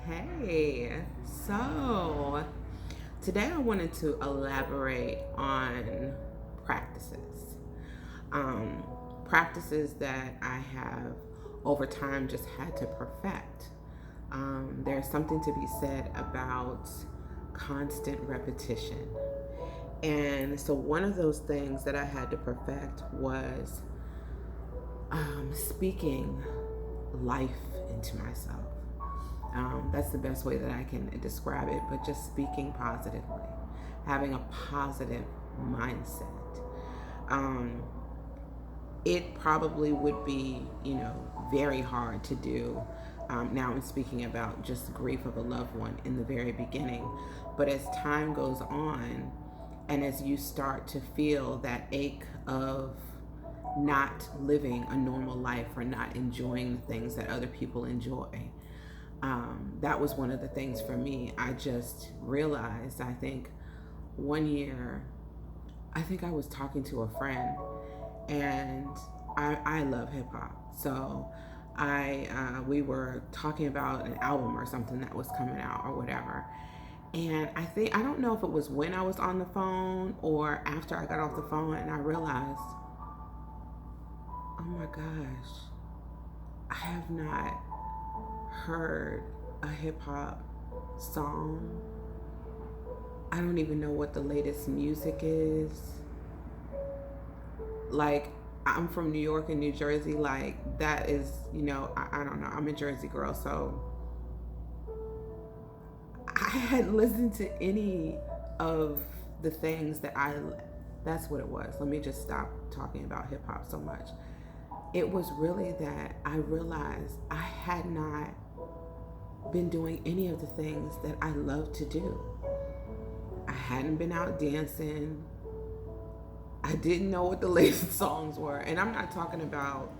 Hey, so today I wanted to elaborate on practices. Um, Practices that I have over time just had to perfect. There's something to be said about constant repetition. And so, one of those things that I had to perfect was speaking life into myself. That's the best way that I can describe it, but just speaking positively, having a positive mindset. Um, it probably would be, very hard to do. Now I'm speaking about just grief of a loved one in the very beginning. But as time goes on, and as you start to feel that ache of not living a normal life or not enjoying the things that other people enjoy, that was one of the things for me. I just realized, I think one year, I think I was talking to a friend, and I love hip hop. So we were talking about an album or something that was coming out or whatever. And I don't know if it was when I was on the phone or after I got off the phone, and I realized, oh my gosh, I have not heard a hip hop song. I don't even know what the latest music is. Like, I'm from New York and New Jersey. Like, that is, I don't know. I'm a Jersey girl, so I hadn't listened to any of the things that's what it was. Let me just stop talking about hip hop so much. It was really that I realized I had not been doing any of the things that I love to do. I hadn't been out dancing. I didn't know what the latest songs were. And I'm not talking about,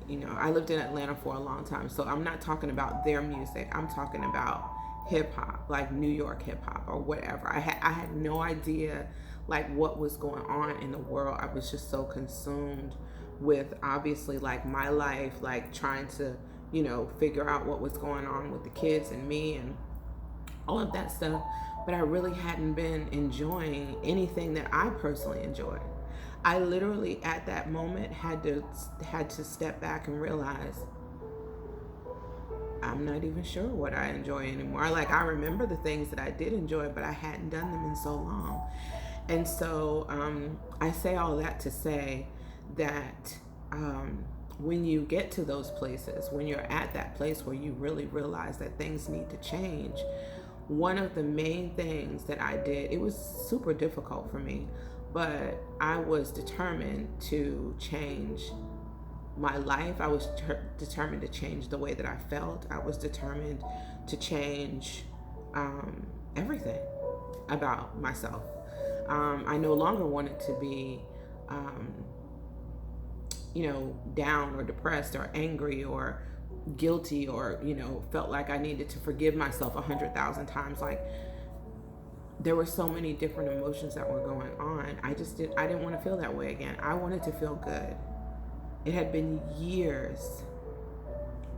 I lived in Atlanta for a long time, so I'm not talking about their music. I'm talking about hip hop, like New York hip hop or whatever. I had no idea like what was going on in the world. I was just so consumed with obviously like my life, like trying to, figure out what was going on with the kids and me and all of that stuff. But I really hadn't been enjoying anything that I personally enjoyed. I literally at that moment had to step back and realize I'm not even sure what I enjoy anymore. Like, I remember the things that I did enjoy, but I hadn't done them in so long. And so I say all that to say that when you get to those places, when you're at that place where you really realize that things need to change, one of the main things that I did, it was super difficult for me, but I was determined to change my life. I was determined to change the way that I felt. I was determined to change everything about myself. I no longer wanted to be, down or depressed or angry or guilty or, felt like I needed to forgive myself 100,000 times. Like, there were so many different emotions that were going on. I didn't want to feel that way again. I wanted to feel good. It had been years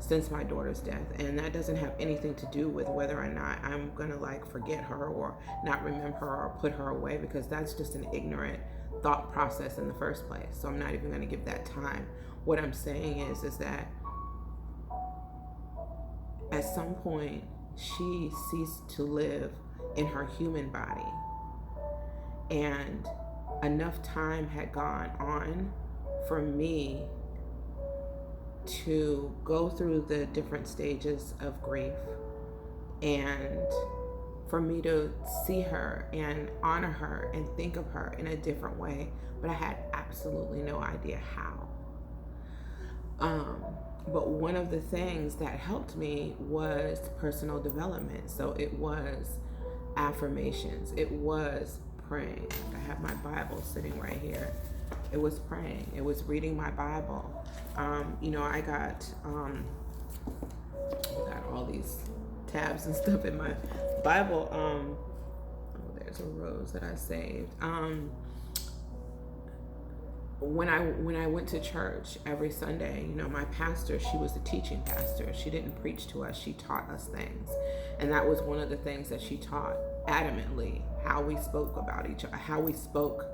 since my daughter's death, and that doesn't have anything to do with whether or not I'm gonna like forget her or not remember her or put her away, because that's just an ignorant thought process in the first place. So I'm not even gonna give that time. What I'm saying is that at some point she ceased to live in her human body, and enough time had gone on for me to go through the different stages of grief, and for me to see her and honor her and think of her in a different way, but I had absolutely no idea how. But one of the things that helped me was personal development. So it was affirmations, it was praying. I have my Bible sitting right here. It was praying. It was reading my Bible. I got all these tabs and stuff in my Bible. Oh, there's a rose that I saved. when I went to church every Sunday, you know, my pastor, she was a teaching pastor. She didn't preach to us, she taught us things. And that was one of the things that she taught adamantly, how we spoke about each other, how we spoke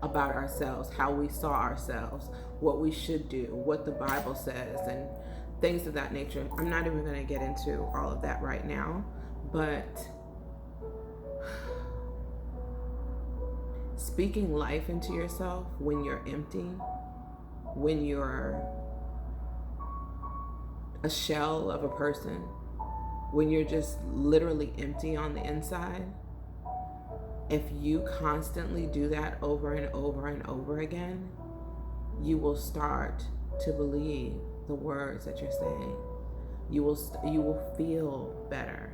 about ourselves, how we saw ourselves, what we should do, what the Bible says, and things of that nature. I'm not even going to get into all of that right now, but speaking life into yourself when you're empty, when you're a shell of a person, when you're just literally empty on the inside, if you constantly do that over and over and over again, you will start to believe the words that you're saying. You will feel better.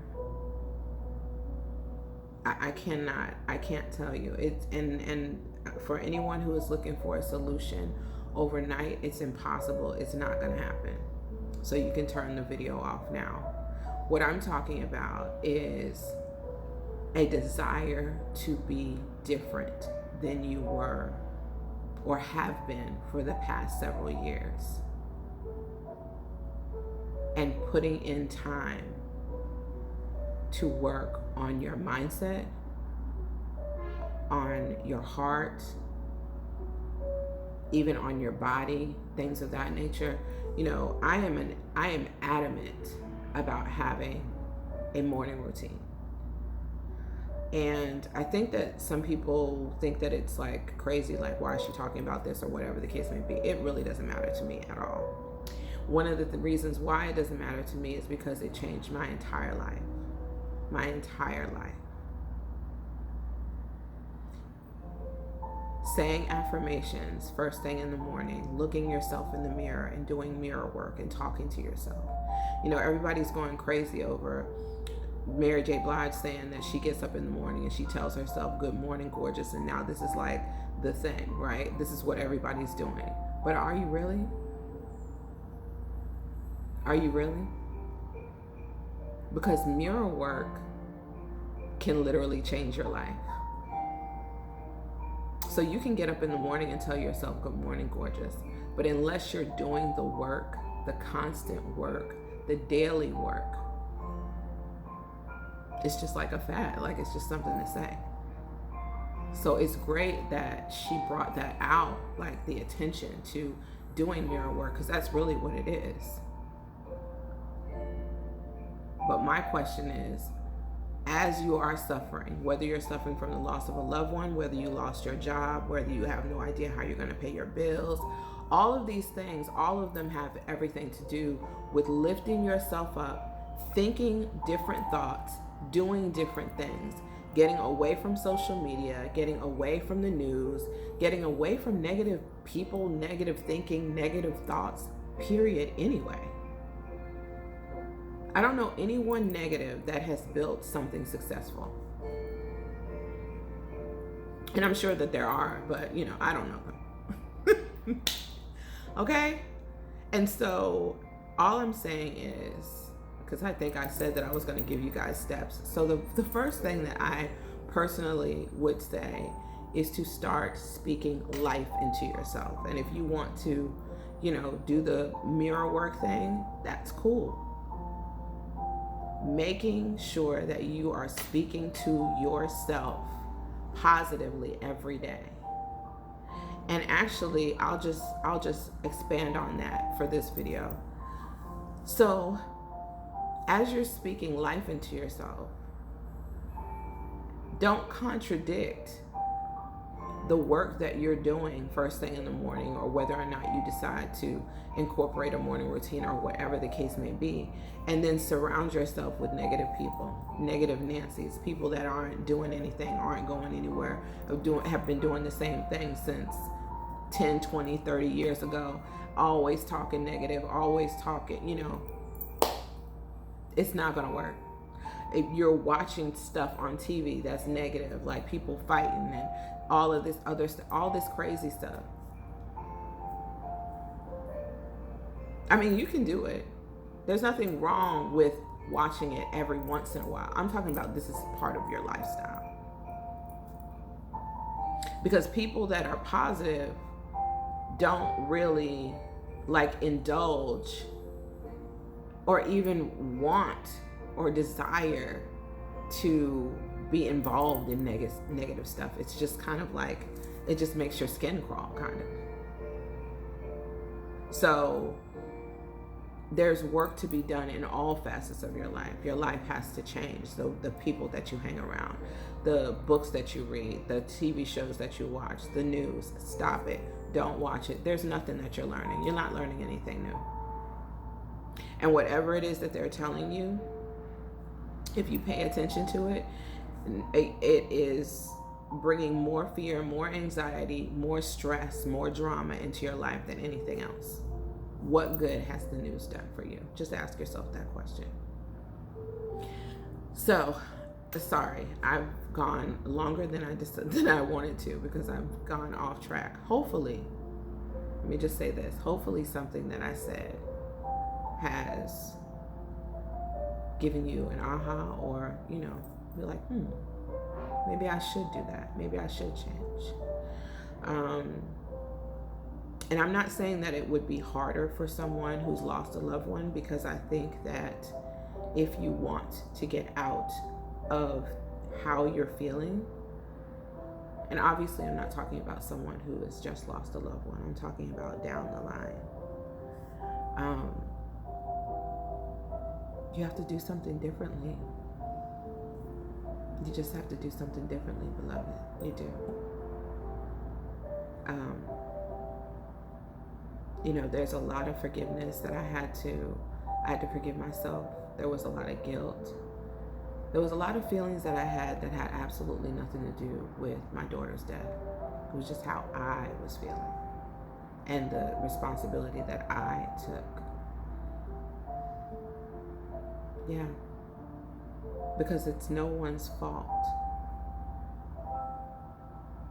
I can't tell you. And for anyone who is looking for a solution overnight, it's impossible. It's not going to happen. So you can turn the video off now. What I'm talking about is a desire to be different than you were or have been for the past several years. And putting in time to work on your mindset, on your heart, even on your body, things of that nature. You know, I am adamant about having a morning routine. And I think that some people think that it's like crazy, like, why is she talking about this, or whatever the case may be. It really doesn't matter to me at all. One of the reasons why it doesn't matter to me is because it changed my entire life. My entire life. Saying affirmations first thing in the morning, looking yourself in the mirror and doing mirror work and talking to yourself. You know, everybody's going crazy over Mary J. Blige saying that she gets up in the morning and she tells herself, "Good morning, gorgeous," and now this is like the thing, right? This is what everybody's doing. But are you really? Are you really? Because mirror work can literally change your life. So you can get up in the morning and tell yourself, "Good morning, gorgeous." But unless you're doing the work, the constant work, the daily work, it's just like a fad. Like, it's just something to say. So it's great that she brought that out, like the attention to doing mirror work, because that's really what it is. But my question is, as you are suffering, whether you're suffering from the loss of a loved one, whether you lost your job, whether you have no idea how you're going to pay your bills, all of these things, all of them have everything to do with lifting yourself up, thinking different thoughts, doing different things, getting away from social media, getting away from the news, getting away from negative people, negative thinking, negative thoughts, period, anyway. I don't know anyone negative that has built something successful. And I'm sure that there are, but, you know, I don't know them. Okay? And so all I'm saying is, because I think I said that I was going to give you guys steps. So the first thing that I personally would say is to start speaking life into yourself. And if you want to, you know, do the mirror work thing, that's cool. Making sure that you are speaking to yourself positively every day. And actually, I'll just expand on that for this video. So, as you're speaking life into yourself, don't contradict the work that you're doing first thing in the morning, or whether or not you decide to incorporate a morning routine, or whatever the case may be, and then surround yourself with negative people, negative Nancy's, people that aren't doing anything, aren't going anywhere, have been doing the same thing since 10, 20, 30 years ago, always talking negative, always talking, you know, it's not gonna work. If you're watching stuff on TV that's negative, like people fighting and all of this other stuff, all this crazy stuff, I mean, you can do it. There's nothing wrong with watching it every once in a while. I'm talking about this is part of your lifestyle. Because people that are positive don't really like indulge or even want or desire to be involved in negative stuff. It's just kind of like, it just makes your skin crawl, kind of. So there's work to be done in all facets of your life. Your life has to change. So the people that you hang around, the books that you read, the TV shows that you watch, the news, stop it. Don't watch it. There's nothing that you're learning. You're not learning anything new. And whatever it is that they're telling you, if you pay attention to it, it is bringing more fear, more anxiety, more stress, more drama into your life than anything else. What good has the news done for you? Just ask yourself that question. So, sorry, I've gone longer than I wanted to, because I've gone off track. Hopefully, let me just say this, hopefully something that I said has given you an aha, or, you're like, maybe I should do that. Maybe I should change. And I'm not saying that it would be harder for someone who's lost a loved one, because I think that if you want to get out of how you're feeling, and obviously I'm not talking about someone who has just lost a loved one, I'm talking about down the line. You have to do something differently. You just have to do something differently, beloved. You do. There's a lot of forgiveness that I had to forgive myself. There was a lot of guilt. There was a lot of feelings that I had that had absolutely nothing to do with my daughter's death. It was just how I was feeling and the responsibility that I took. Yeah. Because it's no one's fault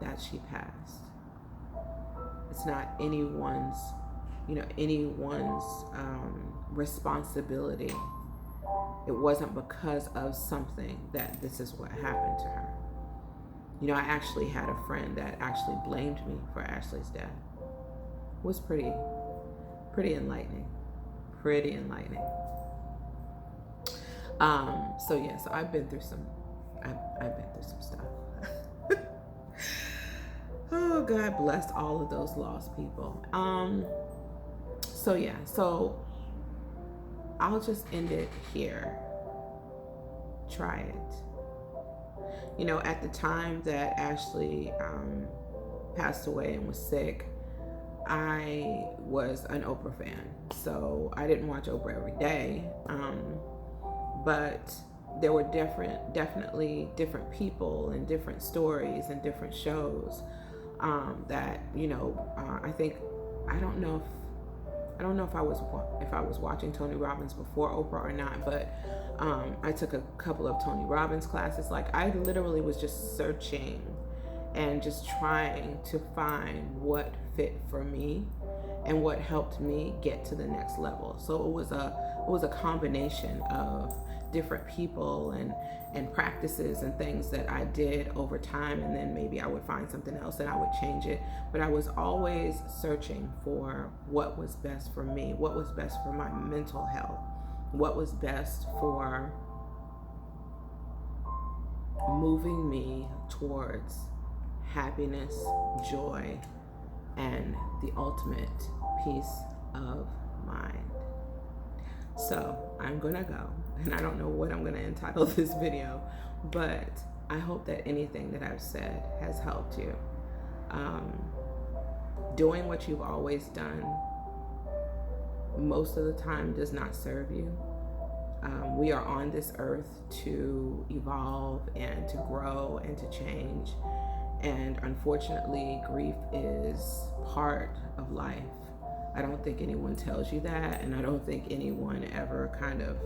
that she passed. It's not anyone's responsibility. It wasn't because of something that this is what happened to her. I actually had a friend that actually blamed me for Ashley's death. It was pretty enlightening. Pretty enlightening. So I've been through some stuff. Oh, God bless all of those lost people. So I'll just end it here. Try it. At the time that Ashley passed away and was sick, I was an Oprah fan. So I didn't watch Oprah every day. But there were definitely different people and different stories and different shows that I don't know if I was watching Tony Robbins before Oprah or not, but I took a couple of Tony Robbins classes. Like, I literally was just searching and just trying to find what fit for me and what helped me get to the next level. So it was a combination of different people and practices and things that I did over time, and then maybe I would find something else and I would change it. But I was always searching for what was best for me, what was best for my mental health, what was best for moving me towards happiness, joy, and the ultimate peace of mind. So I'm gonna go, and I don't know what I'm gonna entitle this video, but I hope that anything that I've said has helped you. Doing what you've always done most of the time does not serve you. We are on this earth to evolve and to grow and to change. And unfortunately, grief is part of life. I don't think anyone tells you that, and I don't think anyone ever kind of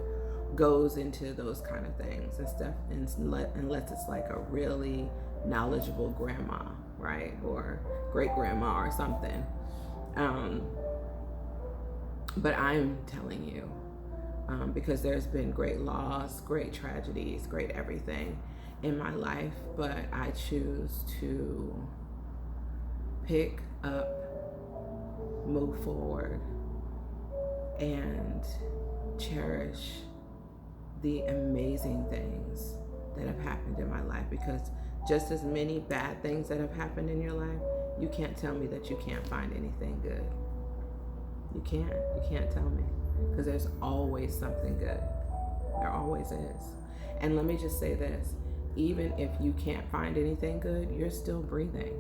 goes into those kind of things and stuff, unless it's like a really knowledgeable grandma, right? Or great grandma or something. But I'm telling you, because there's been great loss, great tragedies, great everything in my life, but I choose to pick up move forward and cherish the amazing things that have happened in my life, because just as many bad things that have happened in your life, you can't tell me that you can't find anything good. You can't tell me, because there's always something good. There always is. And let me just say this, even if you can't find anything good, you're still breathing,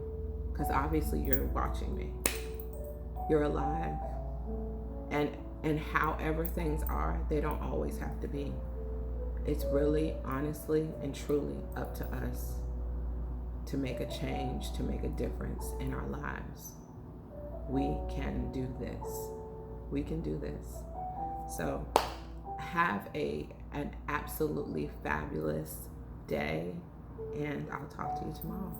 because obviously you're watching me. You're alive. And however things are, they don't always have to be. It's really, honestly, and truly up to us to make a change, to make a difference in our lives. We can do this. We can do this. So have an absolutely fabulous day, and I'll talk to you tomorrow.